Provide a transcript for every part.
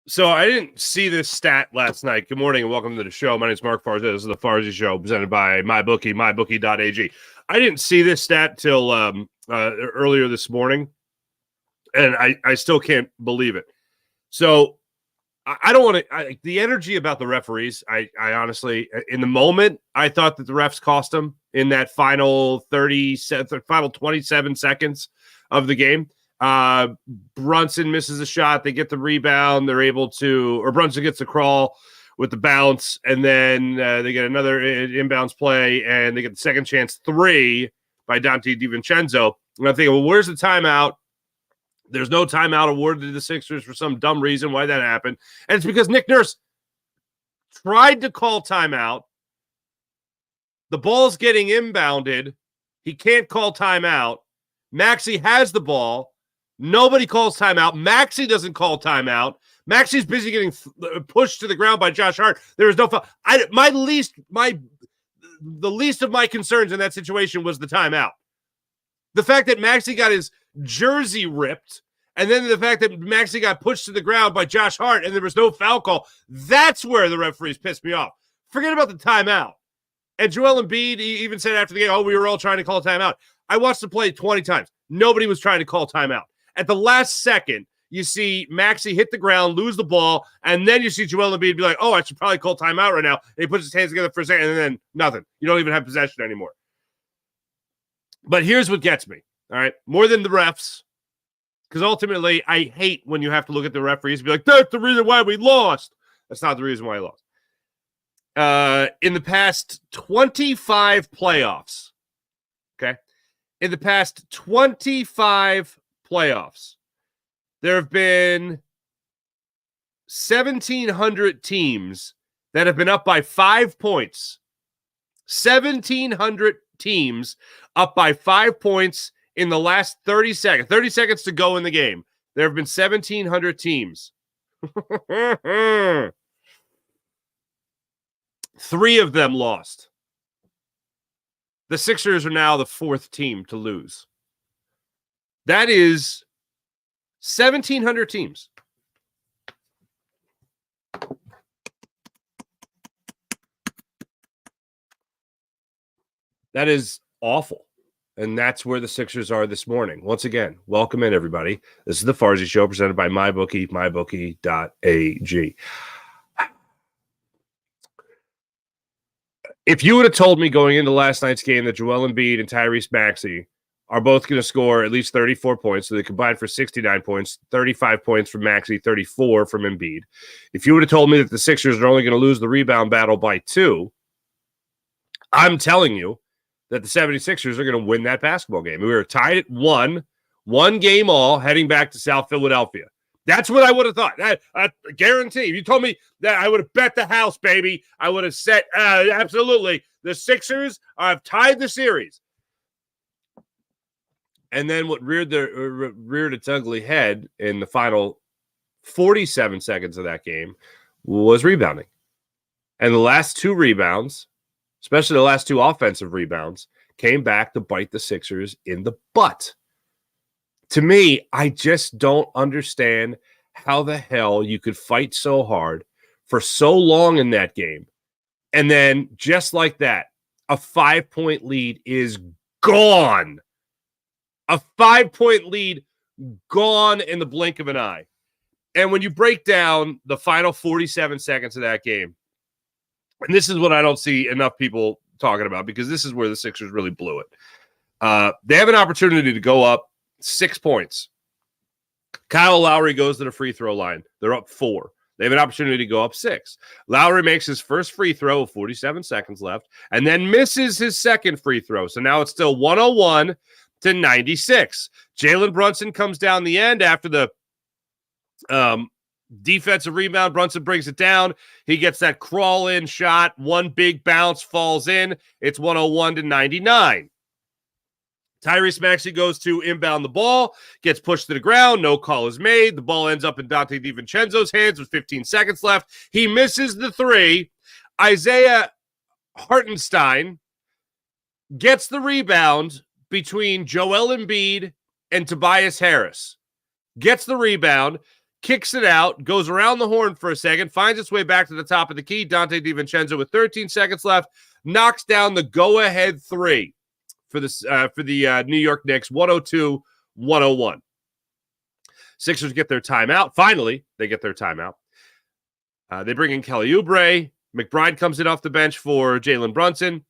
So I didn't see this stat last night. Good morning and welcome to the show. My name is Mark Farzetta. This is the Farzy Show presented by MyBookie, mybookie.ag. I didn't see this stat till earlier this morning, and I still can't believe it. So I don't want to – the energy about the referees, I honestly – in the moment, I thought that the refs cost them in that final 27 seconds of the game. Brunson misses a shot. They get the rebound. They're able to, or Brunson gets the crawl with the bounce, and then they get another inbounds play, and they get the second chance 3 by Dante DiVincenzo. And I'm thinking, well, where's the timeout? There's no timeout awarded to the Sixers for some dumb reason why that happened. And it's because Nick Nurse tried to call timeout. The ball's getting inbounded. He can't call timeout. Maxey has the ball. Nobody calls timeout. Maxey doesn't call timeout. Maxey's busy getting pushed to the ground by Josh Hart. There is no foul. The least of my concerns in that situation was the timeout. The fact that Maxey got his jersey ripped, and then the fact that Maxey got pushed to the ground by Josh Hart, and there was no foul call. That's where the referees pissed me off. Forget about the timeout. And Joel Embiid even said after the game, "Oh, we were all trying to call timeout." I watched the play 20 times. Nobody was trying to call timeout. At the last second, you see Maxey hit the ground, lose the ball, and then you see Joel Embiid be like, "Oh, I should probably call timeout right now." And he puts his hands together for a second, and then nothing. You don't even have possession anymore. But here's what gets me, all right? More than the refs, because ultimately I hate when you have to look at the referees and be like, "That's the reason why we lost." That's not the reason why I lost. In the past 25 playoffs, okay? In the past 25 playoffs, there have been 1,700 teams that have been up by 5 points. 1,700 teams up by 5 points in the last 30 seconds. 30 seconds to go in the game. There have been 1,700 teams. 3 of them lost. The Sixers are now the 4th team to lose. That is 1,700 teams. That is awful. And that's where the Sixers are this morning. Once again, welcome in, everybody. This is the Farzy Show presented by MyBookie, mybookie.ag. If you would have told me going into last night's game that Joel Embiid and Tyrese Maxey are both going to score at least 34 points, so they combined for 69 points, 35 points from Maxey, 34 from Embiid. If you would have told me that the Sixers are only going to lose the rebound battle by 2, I'm telling you that the 76ers are going to win that basketball game. We were tied at 1 game all, heading back to South Philadelphia. That's what I would have thought. I guarantee. If you told me that, I would have bet the house, baby. I would have said, absolutely, the Sixers have tied the series. And then what reared its ugly head in the final 47 seconds of that game was rebounding. And the last 2 rebounds, especially the last 2 offensive rebounds, came back to bite the Sixers in the butt. To me, I just don't understand how the hell you could fight so hard for so long in that game. And then just like that, a 5-point lead is gone. A 5-point lead gone in the blink of an eye. And when you break down the final 47 seconds of that game, and this is what I don't see enough people talking about, because this is where the Sixers really blew it. They have an opportunity to go up 6 points. Kyle Lowry goes to the free throw line. They're up 4. They have an opportunity to go up 6. Lowry makes his first free throw with 47 seconds left and then misses his second free throw. So now it's still 101 to 96. Jalen Brunson comes down the end after the defensive rebound. Brunson brings it down. He gets that crawl-in shot. One big bounce falls in. It's 101 to 99. Tyrese Maxey goes to inbound the ball, gets pushed to the ground. No call is made. The ball ends up in Dante DiVincenzo's hands with 15 seconds left. He misses the 3. Isaiah Hartenstein gets the rebound between Joel Embiid and Tobias Harris. Gets the rebound, kicks it out, goes around the horn for a second, finds its way back to the top of the key. Dante DiVincenzo with 13 seconds left knocks down the go-ahead three for the New York Knicks, 102-101. Sixers get their timeout. Finally, they get their timeout. They bring in Kelly Oubre. McBride comes in off the bench for Jalen Brunson.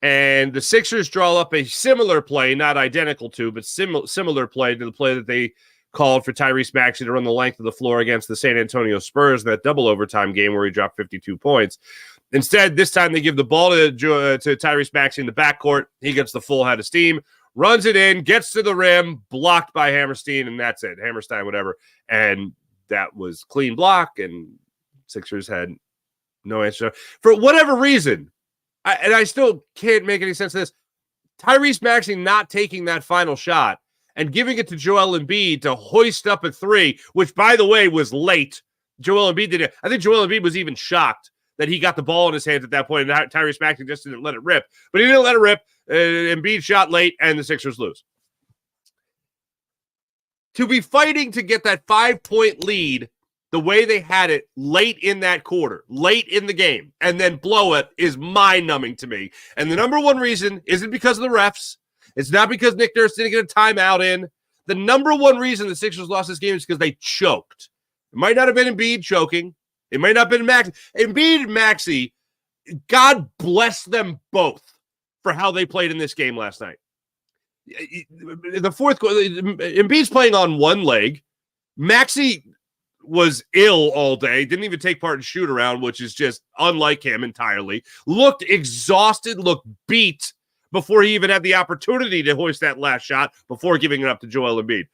And the Sixers draw up a similar play, not identical to, but similar play to the play that they called for Tyrese Maxey to run the length of the floor against the San Antonio Spurs in that double overtime game where he dropped 52 points. Instead, this time they give the ball to Tyrese Maxey in the backcourt. He gets the full head of steam, runs it in, gets to the rim, blocked by Hammerstein, and that's it. Hammerstein, whatever. And that was clean block, and Sixers had no answer. For whatever reason, I still can't make any sense of this, Tyrese Maxey not taking that final shot and giving it to Joel Embiid to hoist up a three, which, by the way, was late. Joel Embiid did it. I think Joel Embiid was even shocked that he got the ball in his hands at that point, and Tyrese Maxey just didn't let it rip. But he didn't let it rip. Embiid shot late, and the Sixers lose. To be fighting to get that 5-point lead the way they had it late in that quarter, late in the game, and then blow it is mind-numbing to me. And the number one reason isn't because of the refs. It's not because Nick Nurse didn't get a timeout in. The number one reason the Sixers lost this game is because they choked. It might not have been Embiid choking. It might not have been Maxey. Embiid and Maxey, God bless them both for how they played in this game last night. In the fourth quarter, Embiid's playing on one leg. Maxey was ill all day, didn't even take part in shoot around, which is just unlike him entirely. Looked exhausted, looked beat before he even had the opportunity to hoist that last shot before giving it up to Joel Embiid.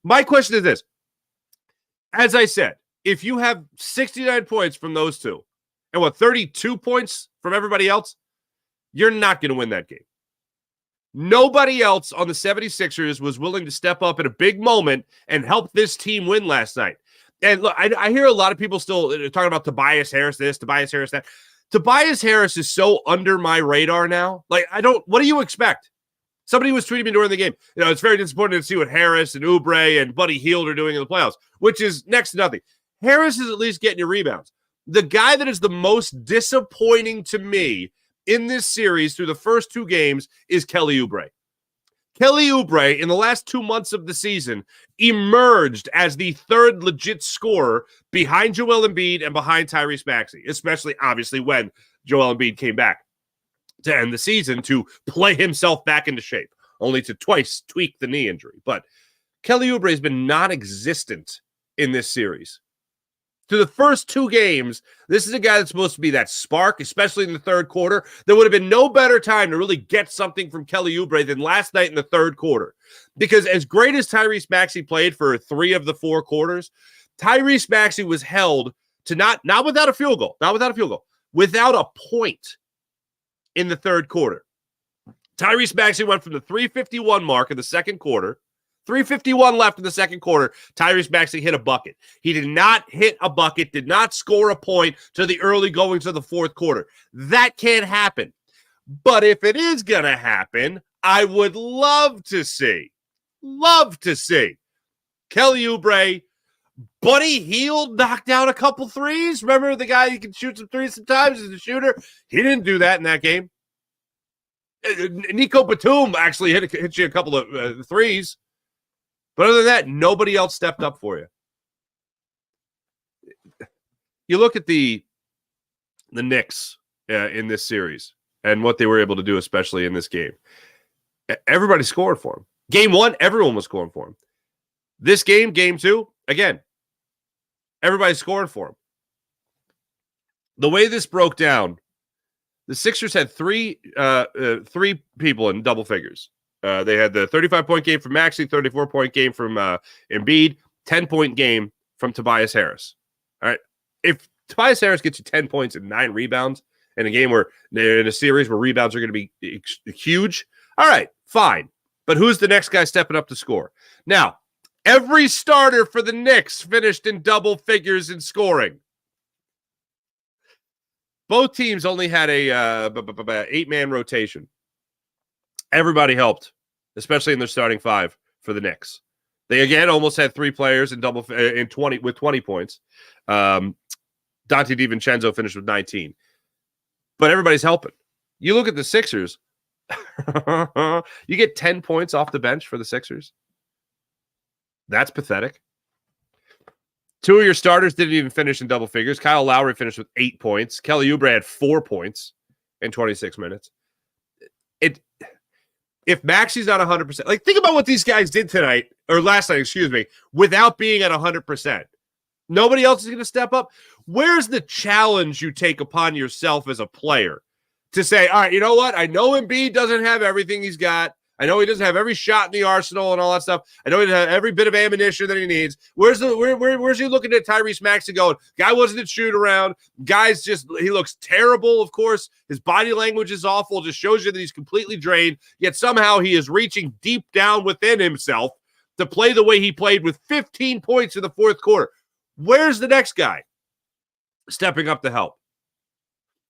My question is this. As I said, if you have 69 points from those two and 32 points from everybody else, you're not going to win that game. Nobody else on the 76ers was willing to step up at a big moment and help this team win last night. And look, I hear a lot of people still talking about Tobias Harris this, Tobias Harris that. Tobias Harris is so under my radar now. Like, what do you expect? Somebody was tweeting me during the game. It's very disappointing to see what Harris and Oubre and Buddy Hield are doing in the playoffs, which is next to nothing. Harris is at least getting your rebounds. The guy that is the most disappointing to me in this series through the first two games is Kelly Oubre. Kelly Oubre, in the last 2 months of the season, emerged as the third legit scorer behind Joel Embiid and behind Tyrese Maxey, especially, obviously, when Joel Embiid came back to end the season to play himself back into shape, only to twice tweak the knee injury. But Kelly Oubre has been non-existent in this series. Through the first two games, this is a guy that's supposed to be that spark, especially in the third quarter. There would have been no better time to really get something from Kelly Oubre than last night in the third quarter. Because as great as Tyrese Maxey played for 3 of the 4 quarters, Tyrese Maxey was held to not without a field goal, without a point in the third quarter. Tyrese Maxey went from the 3:51 mark in the second quarter, 3:51 left in the second quarter. Tyrese Maxey hit a bucket. He did not hit a bucket, did not score a point to the early goings of the fourth quarter. That can't happen. But if it is going to happen, I would love to see Kelly Oubre, Buddy Hield knock down a couple threes. Remember the guy who can shoot some threes sometimes as a shooter? He didn't do that in that game. Nico Batum actually hit you a couple of threes. But other than that, nobody else stepped up for you. You look at the Knicks in this series and what they were able to do, especially in this game. Everybody scored for them. Game 1, everyone was scoring for them. This game, game 2, again, everybody scored for them. The way this broke down, the Sixers had three people in double figures. They had the 35-point game from Maxey, 34-point game from Embiid, 10-point game from Tobias Harris. All right. If Tobias Harris gets you 10 points and 9 rebounds in a game where in a series where rebounds are going to be huge, all right, fine. But who's the next guy stepping up to score? Now, every starter for the Knicks finished in double figures in scoring. Both teams only had a 8-man rotation. Everybody helped, especially in their starting 5 for the Knicks. They again almost had 3 players in 20 points. Dante DiVincenzo finished with 19. But everybody's helping. You look at the Sixers. You get 10 points off the bench for the Sixers. That's pathetic. 2 of your starters didn't even finish in double figures. Kyle Lowry finished with 8 points. Kelly Oubre had 4 points in 26 minutes. If Maxey's not 100%, like think about what these guys did tonight, or last night, excuse me, without being at 100%. Nobody else is going to step up. Where's the challenge you take upon yourself as a player to say, all right, you know what? I know Embiid doesn't have everything he's got. I know he doesn't have every shot in the arsenal and all that stuff. I know he doesn't have every bit of ammunition that he needs. Where's he looking at Tyrese Maxey going? Guy wasn't a shoot around. Guy's he looks terrible, of course. His body language is awful. Just shows you that he's completely drained. Yet somehow he is reaching deep down within himself to play the way he played with 15 points in the fourth quarter. Where's the next guy stepping up to help?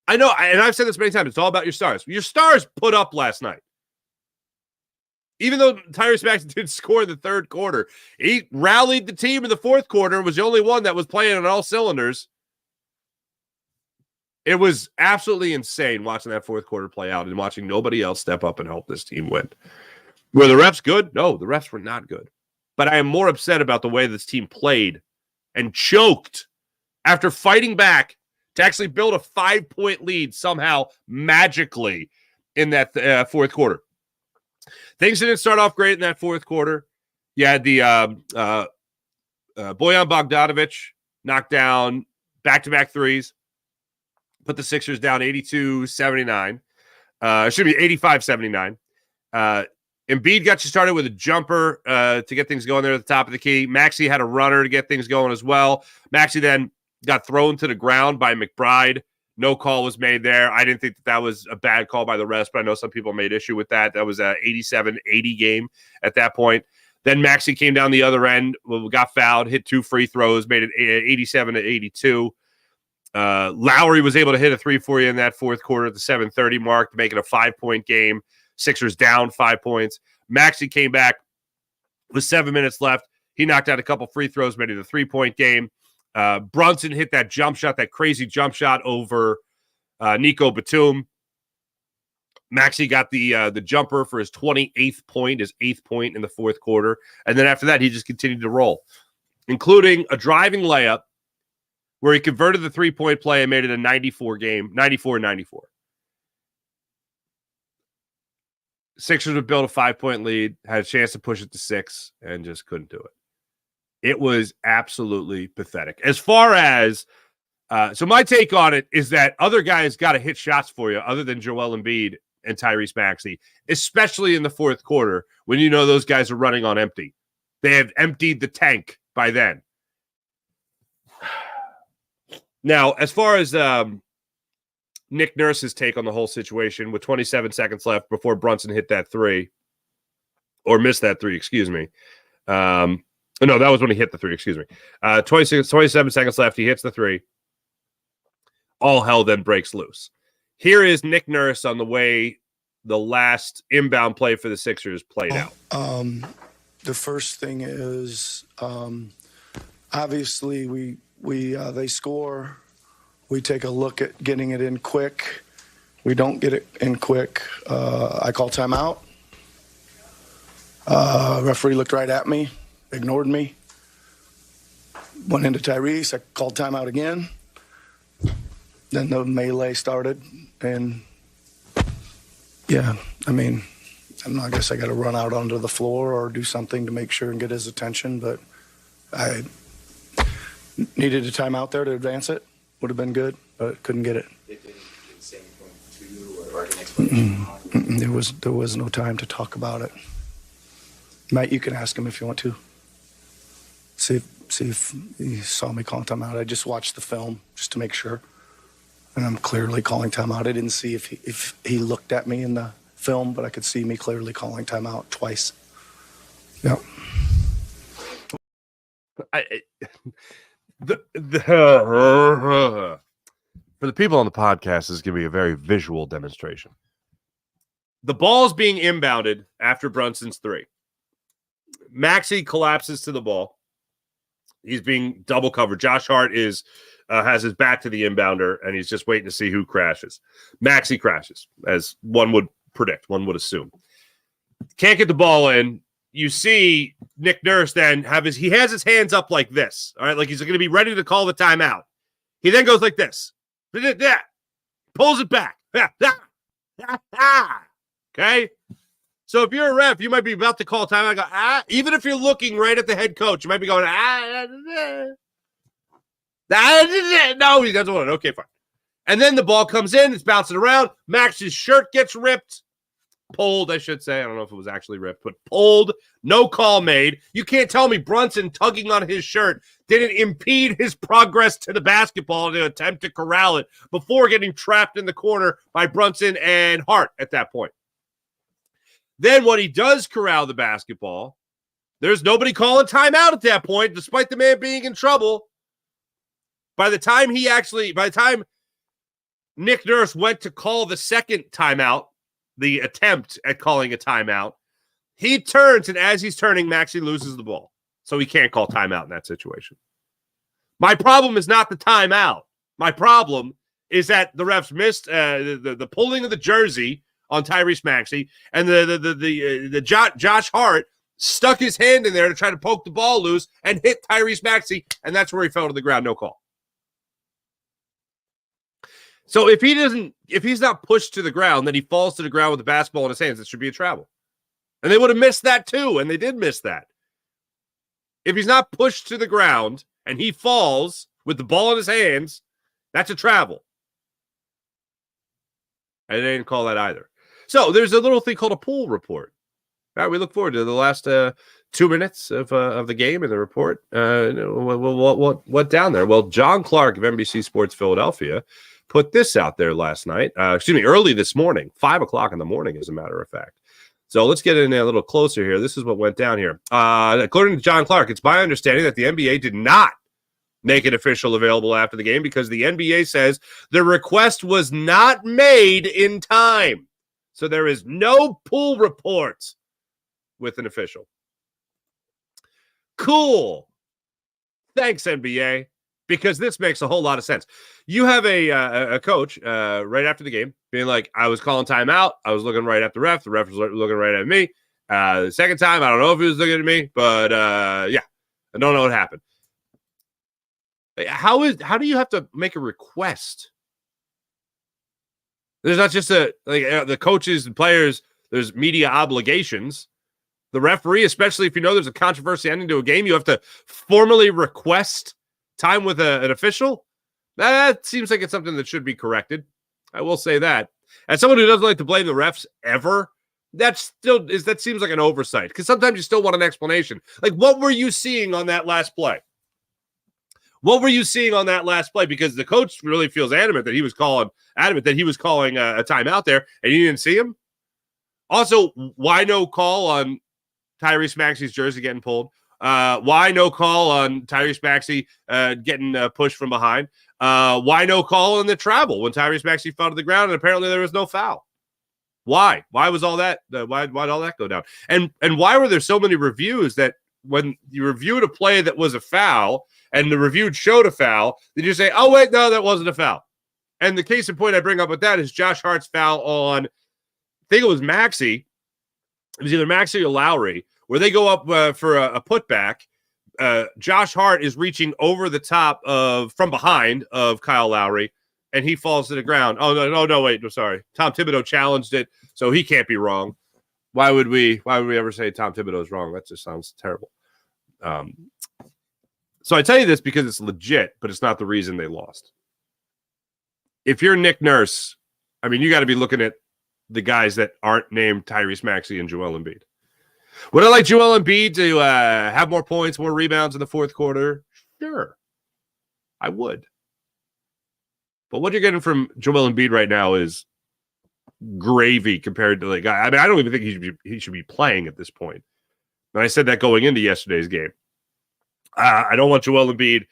I know, and I've said this many times, it's all about your stars. Your stars put up last night. Even though Tyrese Maxey didn't score in the third quarter, he rallied the team in the fourth quarter and was the only one that was playing on all cylinders. It was absolutely insane watching that fourth quarter play out and watching nobody else step up and help this team win. Were the refs good? No, the refs were not good. But I am more upset about the way this team played and choked after fighting back to actually build a 5-point lead somehow magically in that fourth quarter. Things didn't start off great in that fourth quarter. You had the Bojan Bogdanovic knock down back-to-back threes, put the Sixers down 82-79. 85-79. Embiid got you started with a jumper to get things going there at the top of the key. Maxey had a runner to get things going as well. Maxey then got thrown to the ground by McBride. No call was made there. I didn't think that was a bad call by the refs, but I know some people made issue with that. That was an 87-80 game at that point. Then Maxey came down the other end, got fouled, hit 2 free throws, made it 87-82. Lowry was able to hit a 3 for you in that fourth quarter at the 7:30 mark to make it a 5-point game. Sixers down 5 points. Maxey came back with 7 minutes left. He knocked out a couple free throws, made it a 3-point game. Brunson hit that jump shot, that crazy jump shot over Nico Batum. Maxey got the jumper for his 28th point, his 8th point in the fourth quarter. And then after that, he just continued to roll, including a driving layup where he converted the 3-point play and made it a 94 game, 94-94. Sixers would build a 5-point lead, had a chance to push it to 6, and just couldn't do it. It was absolutely pathetic. As far as, so my take on it is that other guys got to hit shots for you other than Joel Embiid and Tyrese Maxey, especially in the fourth quarter when you know those guys are running on empty. They have emptied the tank by then. Now, as far as Nick Nurse's take on the whole situation with 27 seconds left before Brunson hit that 3, or missed that 3, excuse me. No, that was when he hit the 3, excuse me. 27 seconds left. He hits the 3. All hell then breaks loose. Here is Nick Nurse on the way the last inbound play for the Sixers played out. The first thing is, obviously, they score. We take a look at getting it in quick. We don't get it in quick. I call timeout. Referee looked right at me. Ignored me. Went into Tyrese. I called timeout again. Then the melee started. And, yeah, I mean, I guess I got to run out onto the floor or do something to make sure and get his attention. But I needed a timeout there to advance it. Would have been good, but couldn't get it. They didn't say anything to you or an explanation? There was no time to talk about it. Matt, you can ask him if you want to. See if he saw me calling timeout. I just watched the film just to make sure, and I'm clearly calling timeout. I didn't see if he looked at me in the film, but I could see me clearly calling timeout twice. Yep. For the people on the podcast, this is going to be a very visual demonstration. The ball's being inbounded after Brunson's 3. Maxey collapses to the ball. He's being double covered. Josh Hart has his back to the inbounder, and he's just waiting to see who crashes. Maxey crashes, as one would predict, one would assume. Can't get the ball in. You see Nick Nurse then has his hands up like this, all right, like he's going to be ready to call the timeout. He then goes like this. Pulls it back. Okay? So if you're a ref, you might be about to call timeout. Go, even if you're looking right at the head coach, you might be going, no, he doesn't want it. Okay, fine. And then the ball comes in. It's bouncing around. Max's shirt gets ripped. Pulled, I should say. I don't know if it was actually ripped, but pulled. No call made. You can't tell me Brunson tugging on his shirt didn't impede his progress to the basketball to attempt to corral it before getting trapped in the corner by Brunson and Hart at that point. Then when he does corral the basketball, there's nobody calling timeout at that point, despite the man being in trouble. By the time Nick Nurse went to call the second timeout, the attempt at calling a timeout, he turns, and as he's turning, Maxey loses the ball. So he can't call timeout in that situation. My problem is not the timeout. My problem is that the refs missed the pulling of the jersey on Tyrese Maxey, and the Josh Hart stuck his hand in there to try to poke the ball loose and hit Tyrese Maxey, and that's where he fell to the ground. No call. So if he's not pushed to the ground, then he falls to the ground with the basketball in his hands, it should be a travel. And they would have missed that too, and they did miss that. If he's not pushed to the ground and he falls with the ball in his hands, that's a travel. And they didn't call that either. So there's a little thing called a pool report. All right, we look forward to the last 2 minutes of the game and the report. What down there? Well, John Clark of NBC Sports Philadelphia put this out there last night. Early this morning, 5 o'clock in the morning, as a matter of fact. So let's get in a little closer here. This is what went down here. According to John Clark, it's my understanding that the NBA did not make an official available after the game because the NBA says the request was not made in time. So there is no pool report with an official. Cool. Thanks, NBA. Because this makes a whole lot of sense. You have a coach right after the game being like, I was calling timeout. I was looking right at the ref. The ref was looking right at me. The second time, I don't know if he was looking at me, but yeah, I don't know what happened. How do you have to make a request? There's not just the coaches and players. There's media obligations. The referee, especially if you know there's a controversy ending to a game, you have to formally request time with an official. That seems like it's something that should be corrected. I will say that. As someone who doesn't like to blame the refs ever, that seems like an oversight because sometimes you still want an explanation. Like, what were you seeing on that last play? What were you seeing on that last play? Because the coach really feels adamant that he was calling a timeout there, and you didn't see him. Also, why no call on Tyrese Maxey's jersey getting pulled? Why no call on Tyrese Maxey getting pushed from behind? Why no call on the travel when Tyrese Maxey fell to the ground and apparently there was no foul? Why? Why was all that? Why did all that go down? And why were there so many reviews that when you reviewed a play that was a foul and the review showed a foul, did you say, oh, wait, no, that wasn't a foul? And the case in point I bring up with that is Josh Hart's foul on, I think it was Maxey. It was either Maxey or Lowry, where they go up for a putback. Josh Hart is reaching over the top from behind of Kyle Lowry, and he falls to the ground. Oh, no, wait, I'm sorry. Tom Thibodeau challenged it, so he can't be wrong. Why would we ever say Tom Thibodeau is wrong? That just sounds terrible. So I tell you this because it's legit, but it's not the reason they lost. If you're Nick Nurse, I mean, you got to be looking at the guys that aren't named Tyrese Maxey and Joel Embiid. Would I like Joel Embiid to have more points, more rebounds in the fourth quarter? Sure, I would. But what you're getting from Joel Embiid right now is gravy compared to I don't even think he should be playing at this point. And I said that going into yesterday's game. I don't want Joel Embiid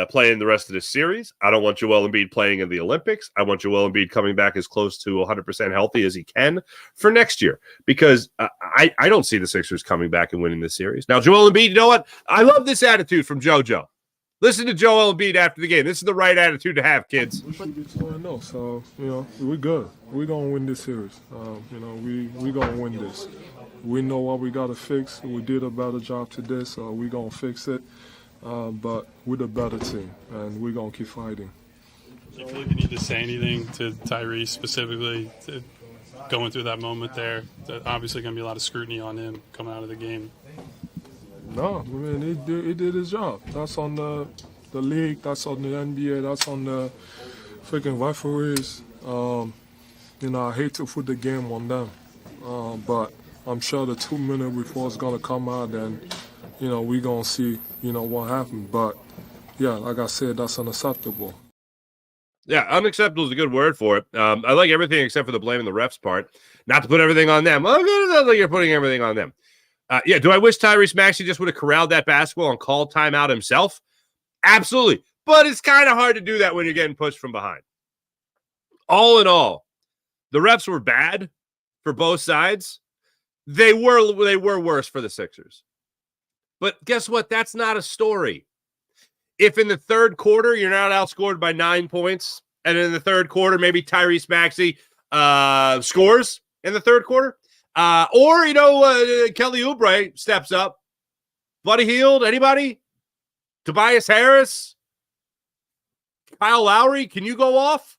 playing the rest of this series. I don't want Joel Embiid playing in the Olympics. I want Joel Embiid coming back as close to 100% healthy as he can for next year, because I don't see the Sixers coming back and winning this series. Now, Joel Embiid, you know what? I love this attitude from JoJo. Listen to Joel Embiid after the game. This is the right attitude to have, kids. We should be 2-0, so, we're good. We're going to win this series. We're going to win this. We know what we got to fix. We did a better job today, so we're going to fix it. But we're the better team, and we're going to keep fighting. Do you feel like you need to say anything to Tyrese specifically to going through that moment there? There's obviously going to be a lot of scrutiny on him coming out of the game. No, he did his job. That's on the league, that's on the NBA, that's on the freaking referees. I hate to put the game on them, but I'm sure the 2 minute before is going to come out, and we're going to see, what happened. But, yeah, like I said, that's unacceptable. Yeah, unacceptable is a good word for it. I like everything except for the blaming the refs part. Not to put everything on them. Okay, it sounds like you're putting everything on them. Do I wish Tyrese Maxey just would have corralled that basketball and called timeout himself? Absolutely. But it's kind of hard to do that when you're getting pushed from behind. All in all, the refs were bad for both sides. They were worse for the Sixers. But guess what? That's not a story. If in the third quarter you're not outscored by 9 points, and in the third quarter maybe Tyrese Maxey scores in the third quarter, or Kelly Oubre steps up, Buddy Hield, anybody? Tobias Harris, Kyle Lowry, can you go off?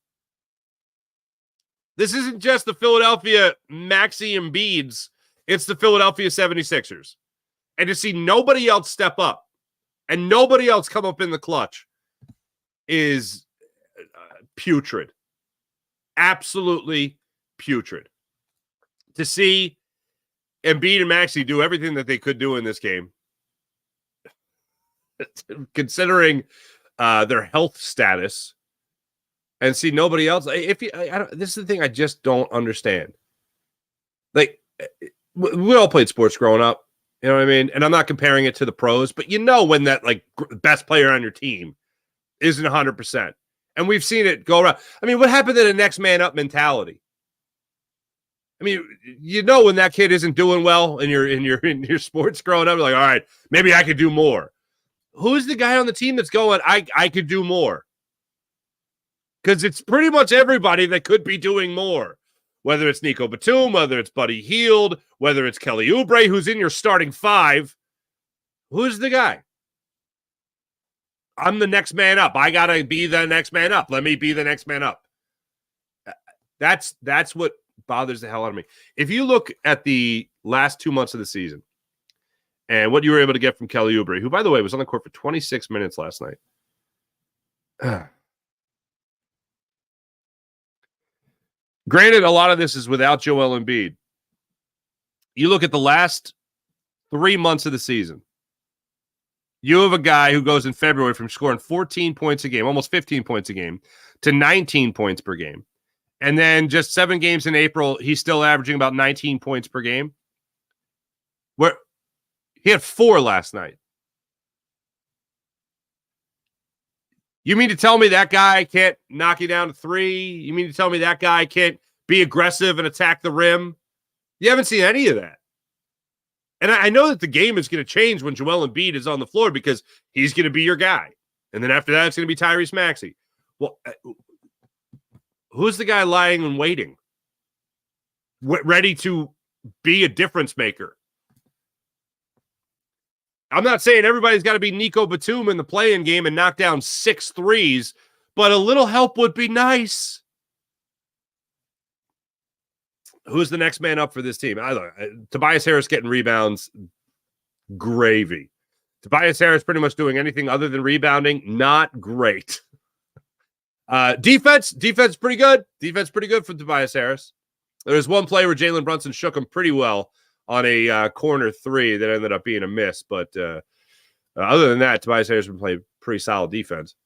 This isn't just the Philadelphia Maxey Embiids, it's the Philadelphia 76ers. And to see nobody else step up and nobody else come up in the clutch is putrid. Absolutely putrid. To see Embiid and Maxey do everything that they could do in this game, considering their health status, and see nobody else. This is the thing I just don't understand. Like, we all played sports growing up, you know what I mean? And I'm not comparing it to the pros, but when that best player on your team isn't 100%, and we've seen it go around. I mean, what happened to the next man up mentality? I mean, when that kid isn't doing well in your sports growing up, you're like, all right, maybe I could do more. Who's the guy on the team that's going, I could do more? Because it's pretty much everybody that could be doing more. Whether it's Nico Batum, whether it's Buddy Hield, whether it's Kelly Oubre, who's in your starting five. Who's the guy? I'm the next man up. I got to be the next man up. Let me be the next man up. That's what bothers the hell out of me. If you look at the last 2 months of the season and what you were able to get from Kelly Oubre, who, by the way, was on the court for 26 minutes last night. Granted, a lot of this is without Joel Embiid. You look at the last 3 months of the season. You have a guy who goes in February from scoring 14 points a game, almost 15 points a game, to 19 points per game. And then just 7 games in April, he's still averaging about 19 points per game. Where he had 4 last night. You mean to tell me that guy can't knock you down to 3? You mean to tell me that guy can't be aggressive and attack the rim? You haven't seen any of that. And I know that the game is going to change when Joel Embiid is on the floor, because he's going to be your guy. And then after that, it's going to be Tyrese Maxey. Well, who's the guy lying and waiting? Ready to be a difference maker? I'm not saying everybody's got to be Nico Batum in the play-in game and knock down 6 threes, but a little help would be nice. Who's the next man up for this team? Tobias Harris getting rebounds, gravy. Tobias Harris pretty much doing anything other than rebounding, not great. Defense pretty good. Defense pretty good for Tobias Harris. There was one play where Jalen Brunson shook him pretty well on a corner 3 that ended up being a miss. But other than that, Tobias Harris has been playing pretty solid defense.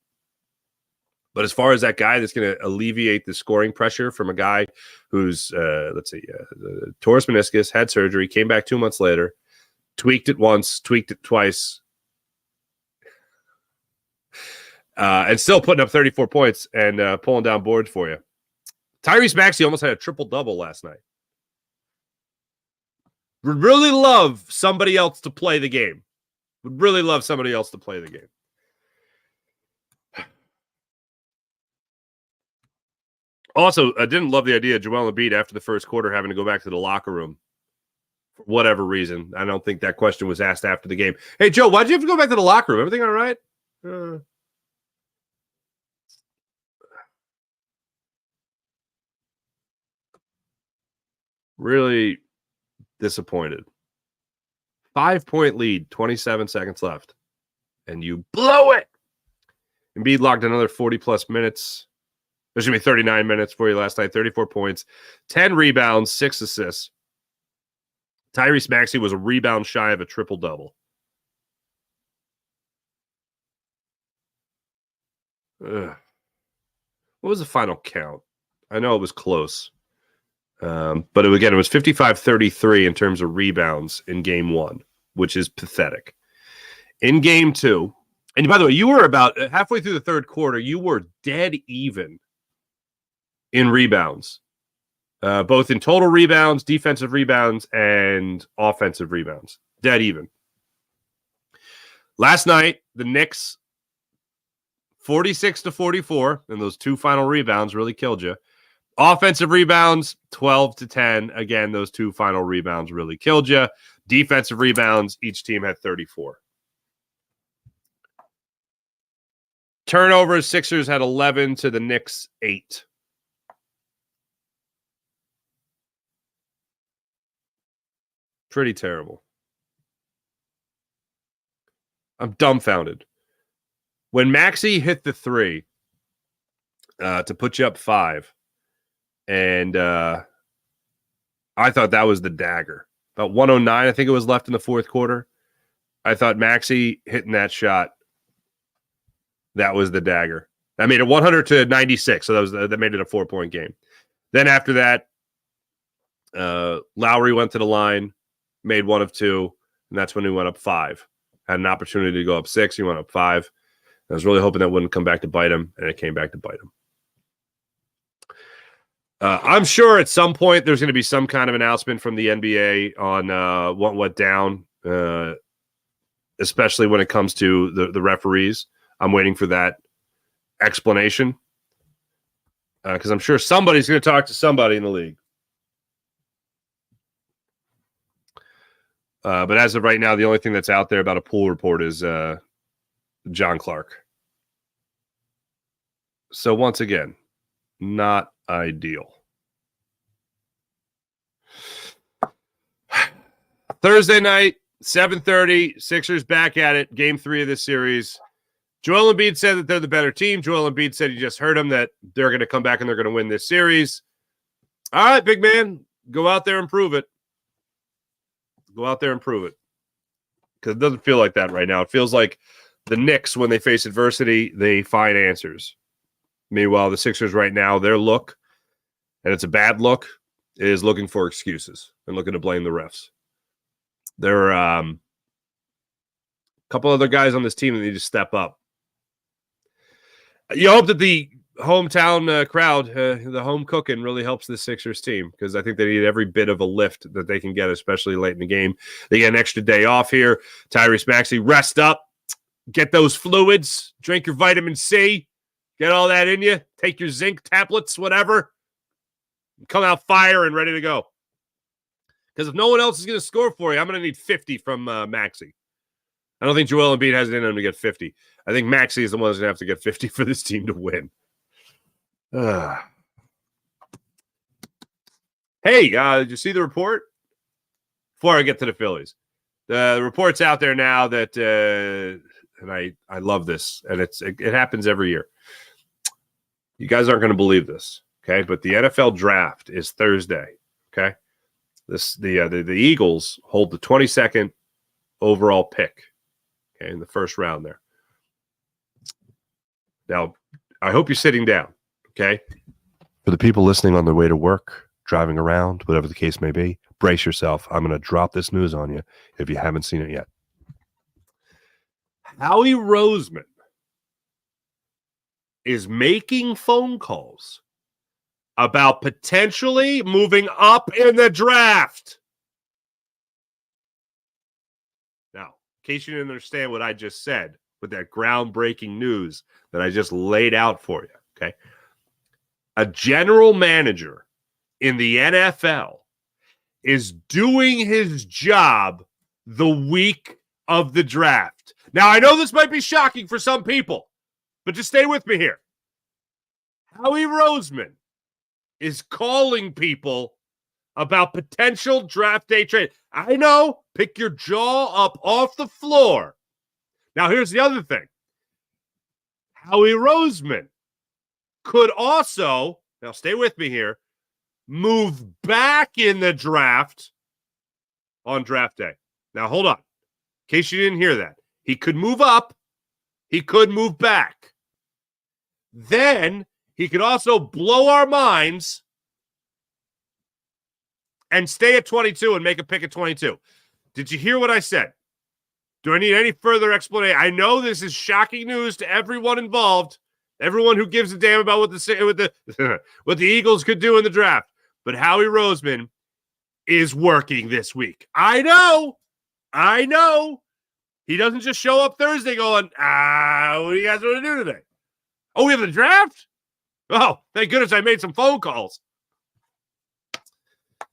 But as far as that guy that's going to alleviate the scoring pressure from a guy who's, torn meniscus, had surgery, came back 2 months later, tweaked it once, tweaked it twice. and still putting up 34 points and pulling down boards for you. Tyrese Maxey almost had a triple-double last night. Would really love somebody else to play the game. Would really love somebody else to play the game. Also, I didn't love the idea of Joel Embiid after the first quarter having to go back to the locker room for whatever reason. I don't think that question was asked after the game. Hey, Joe, why'd you have to go back to the locker room? Everything all right? Really disappointed. 5-point lead, 27 seconds left, and you blow it. Embiid logged another 40-plus minutes. There's going to be 39 minutes for you last night, 34 points, 10 rebounds, 6 assists. Tyrese Maxey was a rebound shy of a triple-double. What was the final count? I know it was close. But again, it was 55-33 in terms of rebounds in game one, which is pathetic. In game two, and by the way, you were about halfway through the third quarter, you were dead even in rebounds, both in total rebounds, defensive rebounds, and offensive rebounds. Dead even. Last night, the Knicks, 46-44, and those 2 final rebounds really killed you. Offensive rebounds, 12-10. Again, those 2 final rebounds really killed you. Defensive rebounds, each team had 34. Turnovers, Sixers had 11 to the Knicks 8. Pretty terrible. I'm dumbfounded. When Maxey hit the 3 to put you up 5, and I thought that was the dagger. About 109, I think it was left in the fourth quarter. I thought Maxey hitting that shot, that was the dagger. That made it 100-96, so that made it a 4-point game. Then after that, Lowry went to the line, made 1 of 2, and that's when he went up 5. Had an opportunity to go up 6, he went up 5. I was really hoping that wouldn't come back to bite him, and it came back to bite him. I'm sure at some point there's going to be some kind of announcement from the NBA on what went down, especially when it comes to the referees. I'm waiting for that explanation because I'm sure somebody's going to talk to somebody in the league. But as of right now, the only thing that's out there about a pool report is John Clark. So once again, not ideal. Thursday night, 7:30, Sixers back at it, game 3 of this series. Joel Embiid said that they're the better team. Joel Embiid said you just heard him that they're going to come back and they're going to win this series. All right, big man, go out there and prove it. Go out there and prove it. Because it doesn't feel like that right now. It feels like the Knicks, when they face adversity, they find answers. Meanwhile, the Sixers right now, their look, and it's a bad look, is looking for excuses and looking to blame the refs. There are a couple other guys on this team that need to step up. You hope that the hometown crowd, the home cooking, really helps the Sixers team because I think they need every bit of a lift that they can get, especially late in the game. They get an extra day off here. Tyrese Maxey, rest up. Get those fluids. Drink your vitamin C. Get all that in you. Take your zinc tablets, whatever. Come out fire and ready to go. Because if no one else is going to score for you, I'm going to need 50 from Maxey. I don't think Joel Embiid has it in him to get 50. I think Maxey is the one that's going to have to get 50 for this team to win. Hey, did you see the report? Before I get to the Phillies. The report's out there now that, and I love this, and it happens every year. You guys aren't going to believe this, okay? But the NFL draft is Thursday, okay? The Eagles hold the 22nd overall pick, okay, in the first round there. Now, I hope you're sitting down, okay? For the people listening on their way to work, driving around, whatever the case may be, brace yourself. I'm going to drop this news on you if you haven't seen it yet. Howie Roseman is making phone calls about potentially moving up in the draft. Now, in case you didn't understand what I just said with that groundbreaking news that I just laid out for you, okay? A general manager in the NFL is doing his job the week of the draft. Now, I know this might be shocking for some people, but just stay with me here. Howie Roseman is calling people about potential draft day trade. I know, pick your jaw up off the floor. Now, here's the other thing. Howie Roseman could also, now stay with me here, move back in the draft on draft day. Now, hold on. In case you didn't hear that. He could move up. He could move back. Then he could also blow our minds and stay at 22 and make a pick at 22. Did you hear what I said? Do I need any further explanation? I know this is shocking news to everyone involved, everyone who gives a damn about what the what the Eagles could do in the draft. But Howie Roseman is working this week. I know. He doesn't just show up Thursday going, what do you guys want to do today? Oh, we have the draft? Oh, thank goodness I made some phone calls.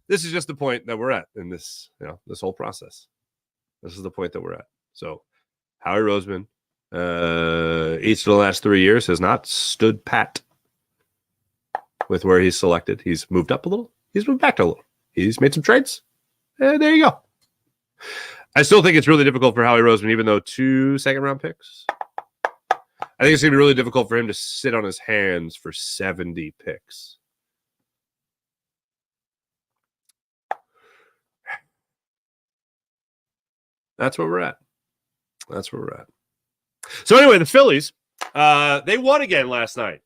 This is just the point that we're at in this, this whole process. This is the point that we're at. So Howie Roseman, each of the last 3 years has not stood pat with where he's selected. He's moved up a little. He's moved back a little. He's made some trades. There you go. I still think it's really difficult for Howie Roseman, even though 2 second-round picks. I think it's going to be really difficult for him to sit on his hands for 70 picks. That's where we're at. So anyway, the Phillies, they won again last night.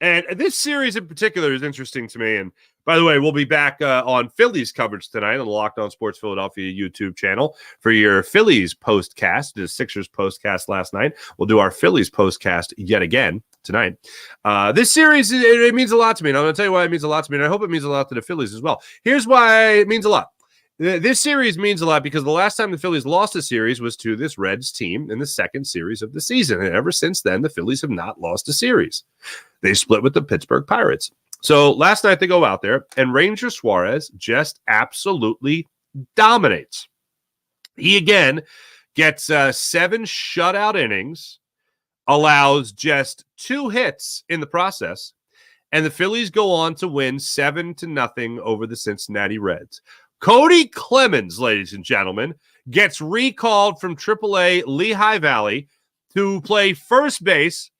And this series in particular is interesting to me. And by the way, we'll be back on Phillies coverage tonight on the Locked On Sports Philadelphia YouTube channel for your Phillies postcast. The Sixers postcast last night. We'll do our Phillies postcast yet again tonight. This series, it means a lot to me. And I'm going to tell you why it means a lot to me. And I hope it means a lot to the Phillies as well. Here's why it means a lot. This series means a lot because the last time the Phillies lost a series was to this Reds team in the second series of the season. And ever since then, the Phillies have not lost a series. They split with the Pittsburgh Pirates. So last night they go out there and Ranger Suarez just absolutely dominates. He again gets 7 shutout innings, allows just 2 hits in the process, and the Phillies go on to win 7-0 over the Cincinnati Reds. Cody Clemens, ladies and gentlemen, gets recalled from AAA Lehigh Valley to play first base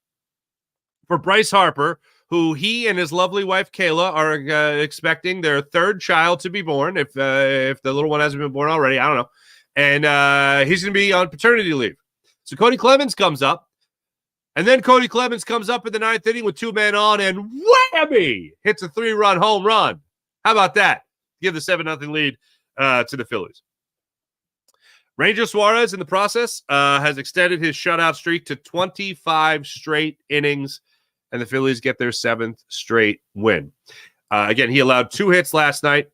for Bryce Harper, who he and his lovely wife Kayla are expecting their 3rd child to be born, if the little one hasn't been born already. I don't know. And he's going to be on paternity leave. So Cody Clemens comes up, and then Cody Clemens comes up in the 9th inning with 2 men on, and whammy! Hits a 3-run home run. How about that? Give the 7-0 lead to the Phillies. Ranger Suarez, in the process, has extended his shutout streak to 25 straight innings, and the Phillies get their 7th straight win. Again, he allowed 2 hits last night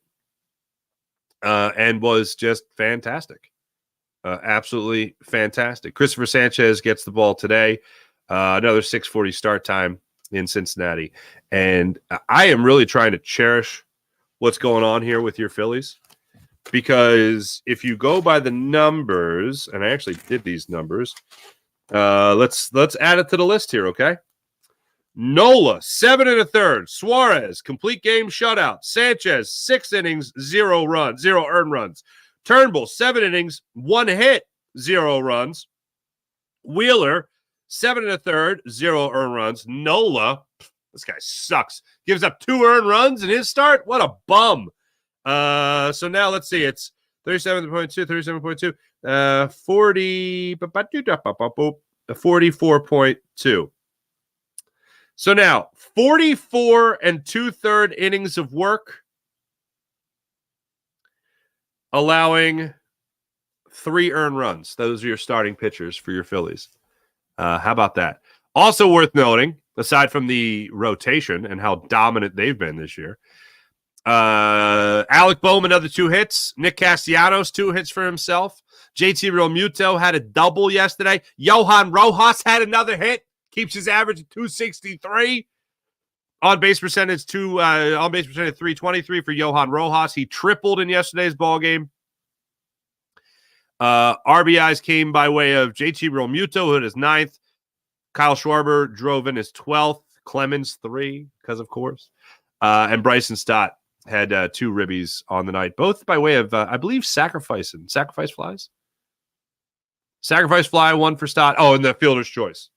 and was just fantastic. Absolutely fantastic. Christopher Sanchez gets the ball today. Another 6:40 start time in Cincinnati. And I am really trying to cherish what's going on here with your Phillies, because if you go by the numbers, and I actually did these numbers, let's add it to the list here, okay? Nola, 7 1/3. Suarez, complete game shutout. Sanchez, 6 innings, 0 earned runs. Turnbull, 7 innings, 1 hit, 0 runs. Wheeler, 7 1/3, 0 earned runs. Nola, this guy sucks. Gives up 2 earned runs in his start. What a bum. So now let's see. It's 37.2, 44.2. So now 44 2/3 innings of work, allowing 3 earned runs. Those are your starting pitchers for your Phillies. How about that? Also worth noting, aside from the rotation and how dominant they've been this year. Alec Boehm, another 2 hits. Nick Castellanos, 2 hits for himself. JT Realmuto had a double yesterday. Johan Rojas had another hit. Keeps his average at 263. On-base percentage 323 for Johan Rojas. He tripled in yesterday's ball game. RBIs came by way of JT Realmuto, who hit his 9th. Kyle Schwarber drove in his 12th. Clemens 3, because of course. And Bryson Stott had 2 ribbies on the night, both by way of, I believe, sacrifice flies. Sacrifice fly, 1 for Stott. Oh, and the fielder's choice.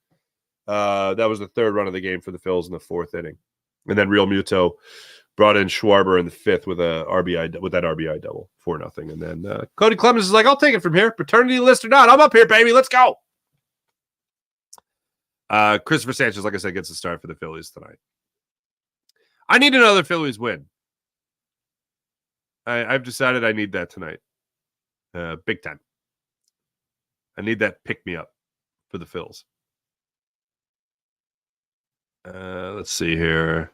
That was the 3rd run of the game for the Phils in the 4th inning. And then Realmuto brought in Schwarber in the 5th with that RBI double, 4-0. And then Cody Clemens is like, I'll take it from here. Paternity list or not, I'm up here, baby. Let's go. Christopher Sanchez, like I said, gets the start for the Phillies tonight. I need another Phillies win. I've decided I need that tonight. Big time. I need that pick-me-up for the Phils. Let's see here.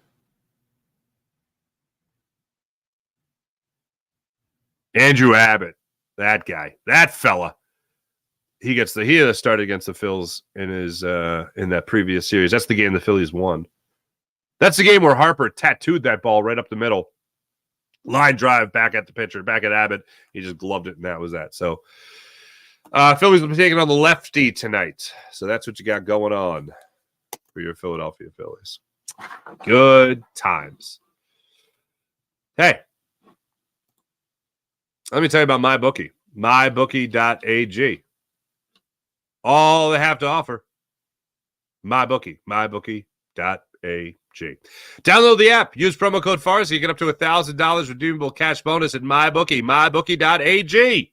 Andrew Abbott, that guy, that fella. He started against the Phils in that previous series. That's the game the Phillies won. That's the game where Harper tattooed that ball right up the middle. Line drive back at the pitcher, back at Abbott. He just gloved it, and that was that. So Phillies will be taking on the lefty tonight. So that's what you got going on for your Philadelphia Phillies. Good times. Hey, let me tell you about MyBookie. MyBookie.ag. All they have to offer. MyBookie. MyBookie.ag. Download the app. Use promo code FARS. You get up to $1,000 redeemable cash bonus at MyBookie. MyBookie.ag.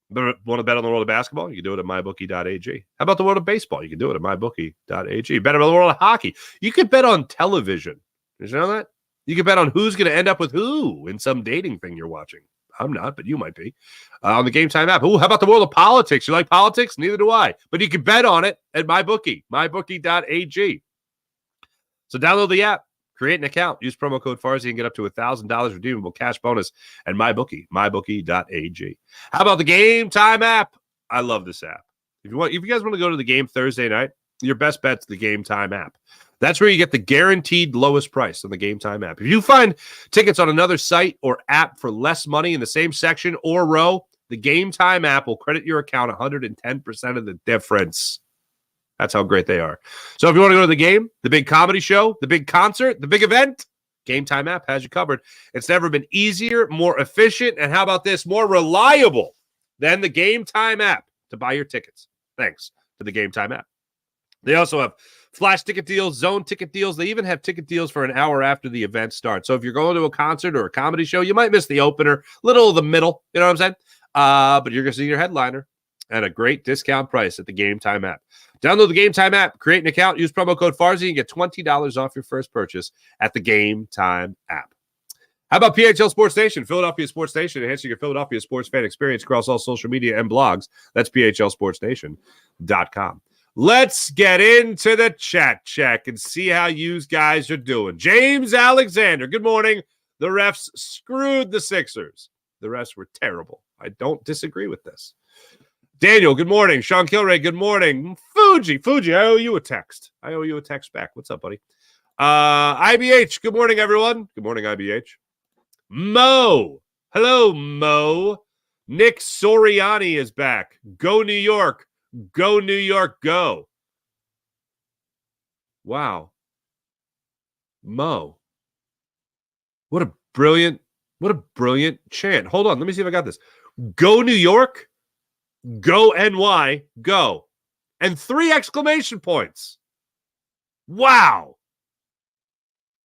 Want to bet on the world of basketball? You can do it at MyBookie.ag. How about the world of baseball? You can do it at MyBookie.ag. Bet on the world of hockey. You can bet on television. Did you know that? You can bet on who's going to end up with who in some dating thing you're watching. I'm not, but you might be. On the Game Time app. Ooh, how about the world of politics? You like politics? Neither do I. But you can bet on it at MyBookie. MyBookie.ag. So download the app. Create an account. Use promo code FARSY and get up to $1,000 redeemable cash bonus at MyBookie. MyBookie.ag. How about the Game Time app? I love this app. If you guys want to go to the game Thursday night, your best bet's the Game Time app. That's where you get the guaranteed lowest price on the Game Time app. If you find tickets on another site or app for less money in the same section or row, the Game Time app will credit your account 110% of the difference. That's how great they are. So if you want to go to the game, the big comedy show, the big concert, the big event, Game Time app has you covered. It's never been easier, more efficient, and how about this, more reliable than the Game Time app to buy your tickets. Thanks to the Game Time app. They also have flash ticket deals, zone ticket deals. They even have ticket deals for an hour after the event starts. So if you're going to a concert or a comedy show, you might miss the opener, little of the middle, you know what I'm saying? But you're going to see your headliner at a great discount price at the Game Time app. Download the Game Time app, create an account, use promo code FARSY, and get $20 off your first purchase at the Game Time app. How about PHL Sports Nation, Philadelphia Sports Nation, enhancing your Philadelphia sports fan experience across all social media and blogs. That's PHLSportsNation.com. Let's get into the chat check and see how you guys are doing. James Alexander, good morning. The refs screwed the Sixers. The refs were terrible. I don't disagree with this. Daniel, good morning. Sean Kilray, good morning. Fuji, I owe you a text. I owe you a text back. What's up, buddy? IBH, good morning, everyone. Good morning, IBH. Mo, hello, Mo. Nick Soriani is back. Go New York. Go New York, go. Wow. Mo. What a brilliant chant. Hold on, let me see if I got this. Go New York. Go NY, go. And 3 exclamation points. Wow.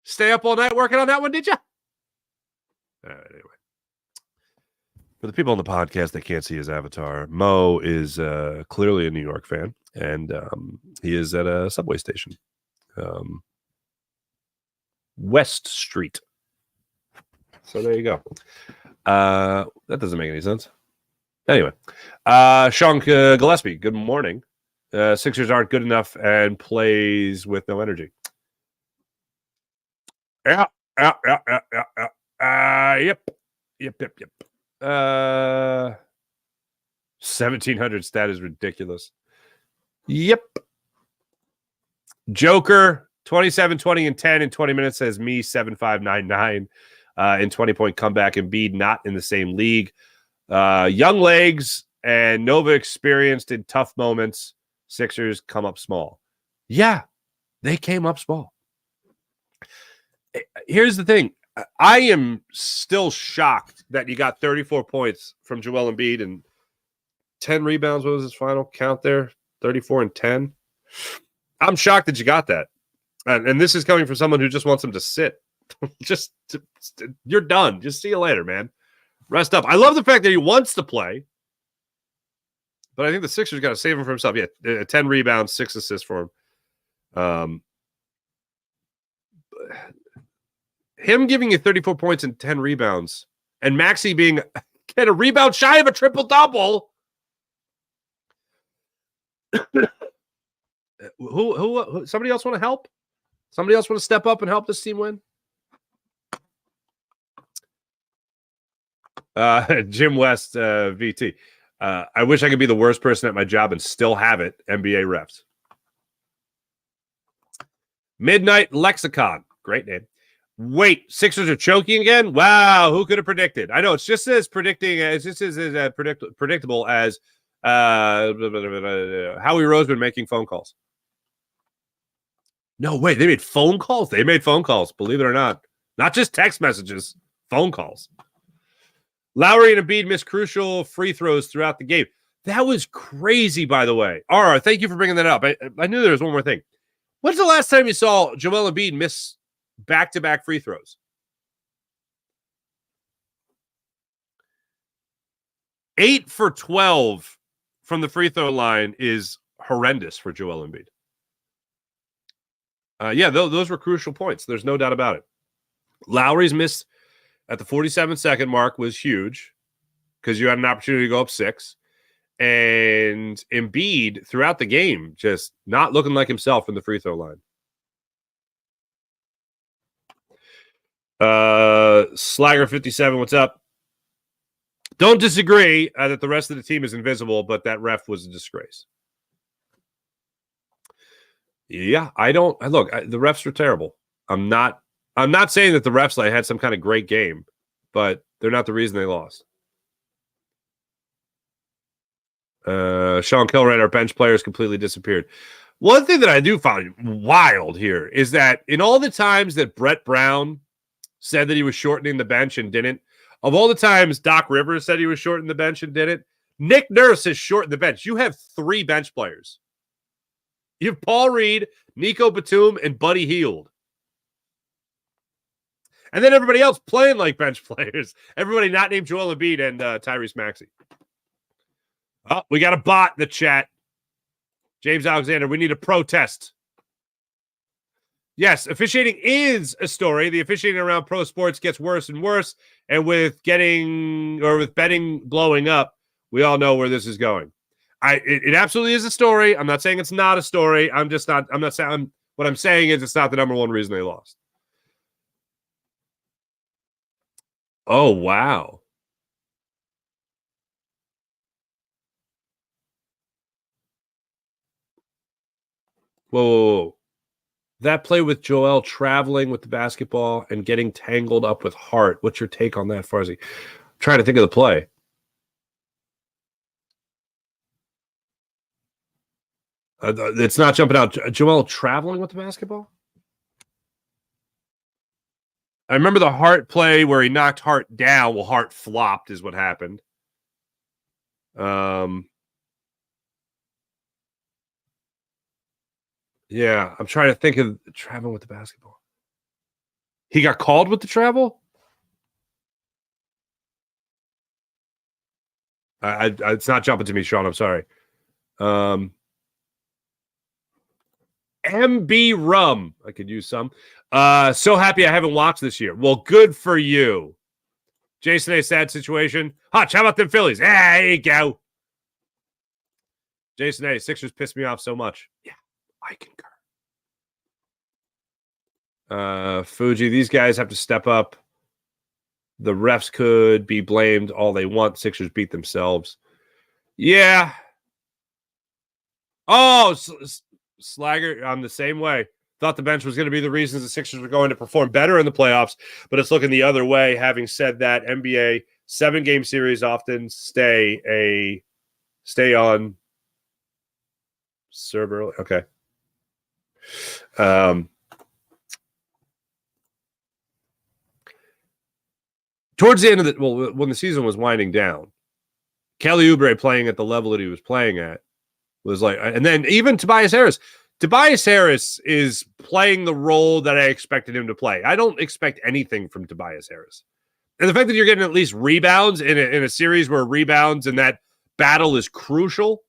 Stay up all night working on that one, did you? All right, anyway. For the people on the podcast that can't see his avatar, Mo is clearly a New York fan, and he is at a subway station. West Street. So there you go. That doesn't make any sense. Anyway, Sean Gillespie, good morning. Sixers aren't good enough and plays with no energy. Yeah. Yep. 1,700 stat is ridiculous. Yep. Joker, 27, 20, and 10 in 20 minutes, says me, 7599 in 20-point comeback. Embiid not in the same league. Young legs and Nova experienced in tough moments. Sixers come up small. Yeah, they came up small. Here's the thing. I am still shocked that you got 34 points from Joel Embiid and 10 rebounds. What was his final count there? 34 and 10. I'm shocked that you got that. And this is coming from someone who just wants him to sit. You're done. Just see you later, man. Rest up. I love the fact that he wants to play, but I think the Sixers got to save him for himself. Yeah, 10 rebounds, 6 assists for him. Him giving you 34 points and 10 rebounds, and Maxey being get a rebound shy of a triple-double. Who? Somebody else want to help? Somebody else want to step up and help this team win? Jim West, VT. I wish I could be the worst person at my job and still have it. NBA refs. Midnight Lexicon. Great name. Wait, Sixers are choking again? Wow, who could have predicted? I know it's just as predicting. It's just as predictable as Howie Roseman making phone calls. No way, they made phone calls. They made phone calls. Believe it or not, not just text messages, phone calls. Lowry and Embiid missed crucial free throws throughout the game. That was crazy, by the way. Ara, thank you for bringing that up. I knew there was one more thing. When's the last time you saw Joel Embiid miss back-to-back free throws? 8 for 12 from the free throw line is horrendous for Joel Embiid. Those were crucial points. There's no doubt about it. Lowry's miss at the 47-second mark was huge because you had an opportunity to go up 6. And Embiid, throughout the game, just not looking like himself from the free throw line. Slagger 57, what's up? Don't disagree that the rest of the team is invisible, but that ref was a disgrace. Yeah, the refs were terrible. I'm not saying that the refs had some kind of great game, but they're not the reason they lost. Sean Kilrain, our bench players completely disappeared. One thing that I do find wild here is that in all the times that Brett Brown said that he was shortening the bench and didn't, of all the times Doc Rivers said he was shortening the bench and didn't, Nick Nurse has shortened the bench. You have 3 bench players. You have Paul Reed, Nico Batum, and Buddy Hield. And then everybody else playing like bench players. Everybody not named Joel Embiid and Tyrese Maxey. Oh, we got a bot in the chat. James Alexander, we need a protest. Yes, officiating is a story. The officiating around pro sports gets worse and worse. And with betting blowing up, we all know where this is going. It absolutely is a story. I'm not saying it's not a story. I'm not saying what I'm saying is it's not the number one reason they lost. Oh, wow. Whoa. That play with Joel traveling with the basketball and getting tangled up with Hart. What's your take on that, Farzy? I'm trying to think of the play. It's not jumping out. Joel traveling with the basketball? I remember the Hart play where he knocked Hart down. Well, Hart flopped is what happened. Yeah, I'm trying to think of traveling with the basketball. He got called with the travel? It's not jumping to me, Sean. I'm sorry. MB Rum. I could use some. So happy I haven't watched this year. Well, good for you. Jason, a sad situation. Hutch, how about them Phillies? There you go. Jason A, Sixers pissed me off so much. Yeah, I concur. Fuji, these guys have to step up. The refs could be blamed all they want. Sixers beat themselves. Yeah. Oh, Slagger, I'm the same way. Thought the bench was going to be the reasons the Sixers were going to perform better in the playoffs, but it's looking the other way. Having said that, NBA 7-game series often stay on server. Okay. Towards the end of when the season was winding down, Kelly Oubre playing at the level that he was playing at was like, and then even Tobias Harris. Tobias Harris is playing the role that I expected him to play. I don't expect anything from Tobias Harris. And the fact that you're getting at least rebounds in a series where rebounds and that battle is crucial,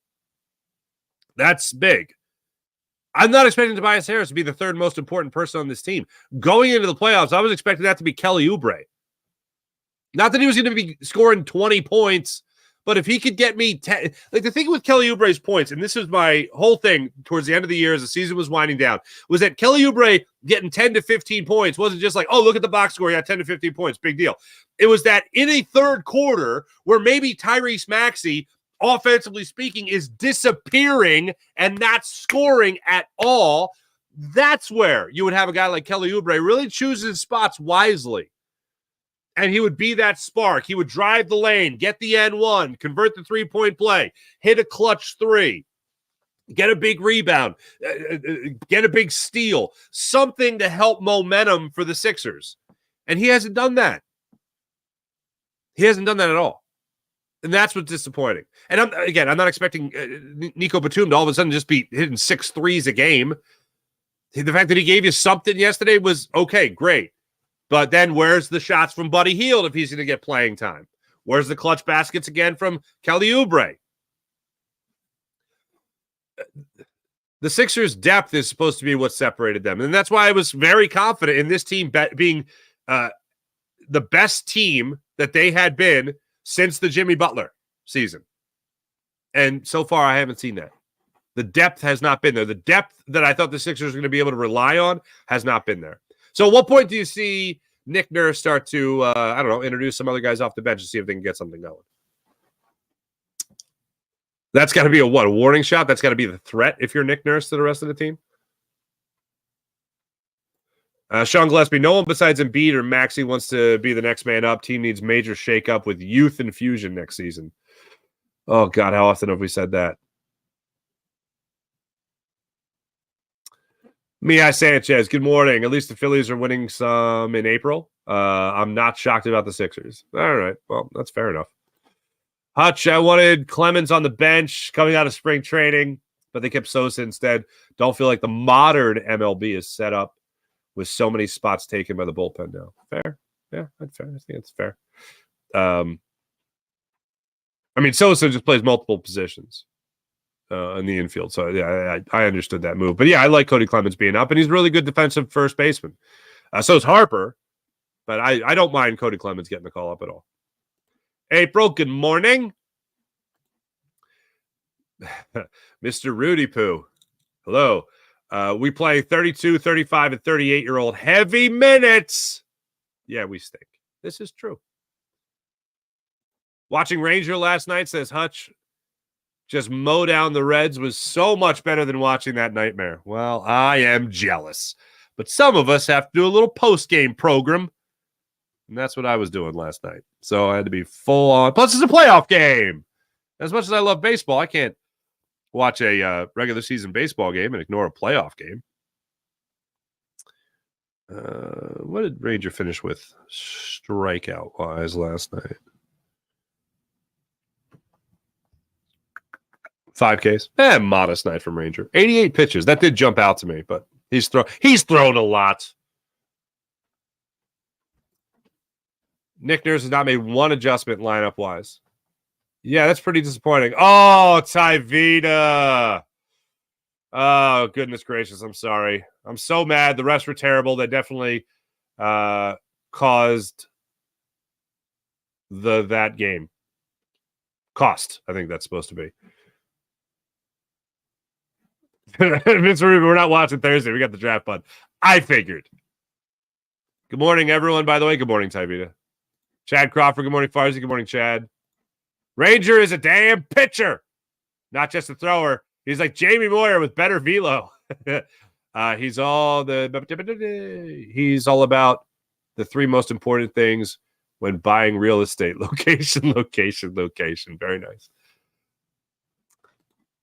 that's big. I'm not expecting Tobias Harris to be the third most important person on this team. Going into the playoffs, I was expecting that to be Kelly Oubre. Not that he was going to be scoring 20 points, but if he could get me 10, like the thing with Kelly Oubre's points, and this was my whole thing towards the end of the year as the season was winding down, was that Kelly Oubre getting 10 to 15 points wasn't just like, oh, look at the box score, he got 10 to 15 points, big deal. It was that in a third quarter where maybe Tyrese Maxey, offensively speaking, is disappearing and not scoring at all, that's where you would have a guy like Kelly Oubre really choose his spots wisely. And he would be that spark. He would drive the lane, get the N1, convert the three-point play, hit a clutch three, get a big rebound, get a big steal, something to help momentum for the Sixers. And he hasn't done that. He hasn't done that at all. And that's what's disappointing. And I'm not expecting Nico Batum to all of a sudden just be hitting 6 threes a game. The fact that he gave you something yesterday was okay, great. But then where's the shots from Buddy Hield if he's going to get playing time? Where's the clutch baskets again from Kelly Oubre? The Sixers' depth is supposed to be what separated them. And that's why I was very confident in this team being the best team that they had been since the Jimmy Butler season. And so far, I haven't seen that. The depth has not been there. The depth that I thought the Sixers were going to be able to rely on has not been there. So at what point do you see Nick Nurse start to, introduce some other guys off the bench to see if they can get something going? That's got to be a warning shot? That's got to be the threat if you're Nick Nurse to the rest of the team? Sean Gillespie, no one besides Embiid or Maxey wants to be the next man up. Team needs major shakeup with youth infusion next season. Oh, God, how often have we said that? Mia Sanchez, good morning. At least the Phillies are winning some in April. I'm not shocked about the Sixers. All right, well, that's fair enough. Hutch, I wanted Clemens on the bench coming out of spring training, but they kept Sosa instead. Don't feel like the modern MLB is set up with so many spots taken by the bullpen now. Fair. Yeah, that's fair. I think it's fair. Sosa just plays multiple positions in the infield. So, yeah, I understood that move. But, yeah, I like Cody Clemens being up, and he's a really good defensive first baseman. So is Harper, but I don't mind Cody Clemens getting the call up at all. April, good morning. Mr. Rudy Poo, hello. We play 32, 35, and 38-year-old heavy minutes. Yeah, we stink. This is true. Watching Ranger last night, says Hutch, just mow down the Reds was so much better than watching that nightmare. Well, I am jealous. But some of us have to do a little post-game program. And that's what I was doing last night. So I had to be full on. Plus, it's a playoff game. As much as I love baseball, I can't watch a regular season baseball game and ignore a playoff game. What did Ranger finish with strikeout-wise last night? 5 Ks. Modest night from Ranger. 88 pitches. That did jump out to me, but he's thrown a lot. Nick Nurse has not made one adjustment lineup-wise. Yeah, that's pretty disappointing. Oh, Tyvita. Oh, goodness gracious. I'm sorry. I'm so mad. The refs were terrible. They definitely caused that game. Cost, I think that's supposed to be. Vince Rubin, we're not watching Thursday. We got the draft fund. I figured. Good morning, everyone, by the way. Good morning, Tybita. Chad Crawford, good morning, Farzi. Good morning, Chad. Ranger is a damn pitcher, not just a thrower. He's like Jamie Moyer with better velo. He's all about the three most important things when buying real estate: location, location, location. Very nice.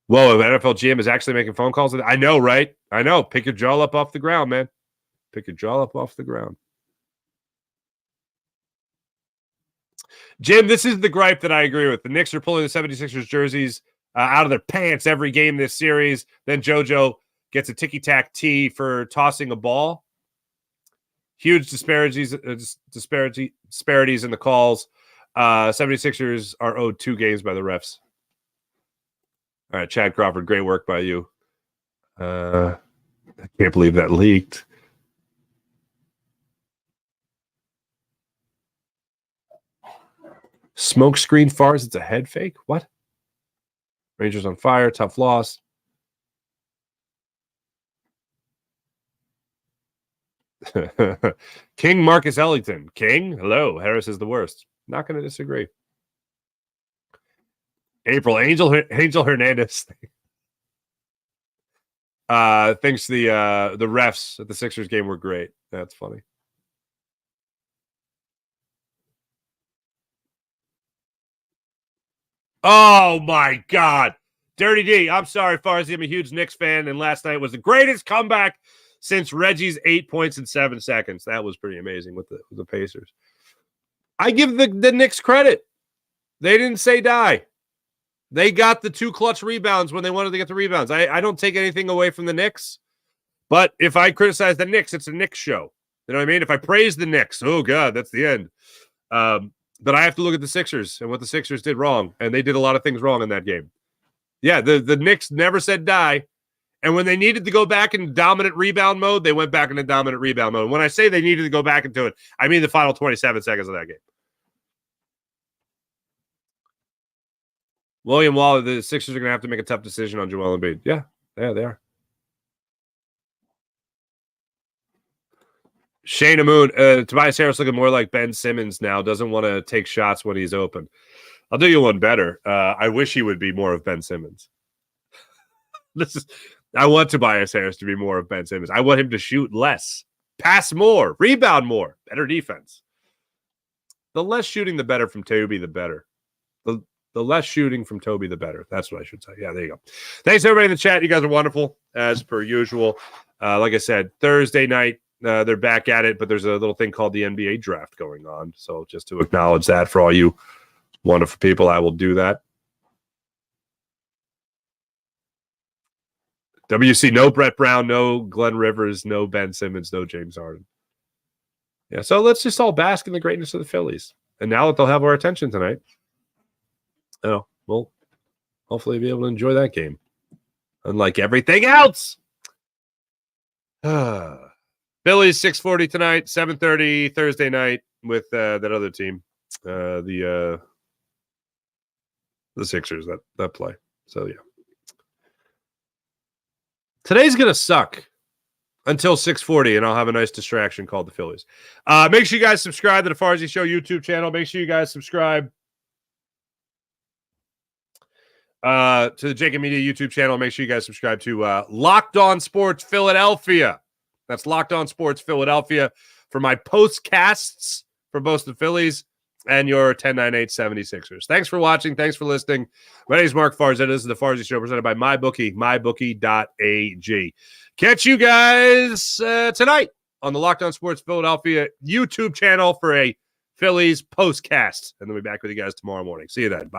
Whoa, the NFL GM is actually making phone calls. I know, right? I know. Pick your jaw up off the ground, man. Pick your jaw up off the ground. Jim, this is the gripe that I agree with. The Knicks are pulling the 76ers jerseys out of their pants every game this series. Then JoJo gets a ticky-tack tee for tossing a ball. Huge disparities in the calls. 76ers are owed 2 games by the refs. All right, Chad Crawford, great work by you. I can't believe that leaked. Smoke screen Fars, it's a head fake? What? Rangers on fire, tough loss. King Marcus Ellington. King, hello. Harris is the worst. Not going to disagree. April Angel Hernandez thinks the refs at the Sixers game were great. That's funny. Oh my God. Dirty D. I'm sorry, Farzi. I'm a huge Knicks fan, and last night was the greatest comeback since Reggie's 8 points in 7 seconds. That was pretty amazing with the Pacers. I give the Knicks credit. They didn't say die. They got the 2 clutch rebounds when they wanted to get the rebounds. I don't take anything away from the Knicks, but if I criticize the Knicks, it's a Knicks show. You know what I mean? If I praise the Knicks, oh God, that's the end. But I have to look at the Sixers and what the Sixers did wrong, and they did a lot of things wrong in that game. Yeah, the Knicks never said die, and when they needed to go back in dominant rebound mode, they went back into dominant rebound mode. When I say they needed to go back into it, I mean the final 27 seconds of that game. William Waller, the Sixers are going to have to make a tough decision on Joel Embiid. Yeah, they are. Shane Moon, Tobias Harris looking more like Ben Simmons now. Doesn't want to take shots when he's open. I'll do you one better. I wish he would be more of Ben Simmons. I want Tobias Harris to be more of Ben Simmons. I want him to shoot less, pass more, rebound more, better defense. The less shooting, the better from Toby, the better. The less shooting from Toby, the better. That's what I should say. Yeah, there you go. Thanks, everybody in the chat. You guys are wonderful, as per usual. Like I said, Thursday night, they're back at it, but there's a little thing called the NBA draft going on. So just to acknowledge that for all you wonderful people, I will do that. WC, no Brett Brown, no Glenn Rivers, no Ben Simmons, no James Harden. Yeah, so let's just all bask in the greatness of the Phillies. And now that they'll have our attention tonight, we'll hopefully be able to enjoy that game. Unlike everything else. Phillies 6:40 tonight, 7:30 Thursday night with that other team, the Sixers that play. So yeah, today's gonna suck until 6:40, and I'll have a nice distraction called the Phillies. Make sure you guys subscribe to the Farzi Show YouTube channel. Make sure you guys subscribe to the Jacob Media YouTube channel. Make sure you guys subscribe to Locked On Sports Philadelphia. That's Locked On Sports Philadelphia for my postcasts for both the Phillies and your 10-9-8 76ers. Thanks for watching. Thanks for listening. My name is Mark Farzetta. This is the Farzi Show presented by MyBookie, mybookie.ag. Catch you guys tonight on the Locked On Sports Philadelphia YouTube channel for a Phillies postcast. And then we'll be back with you guys tomorrow morning. See you then. Bye.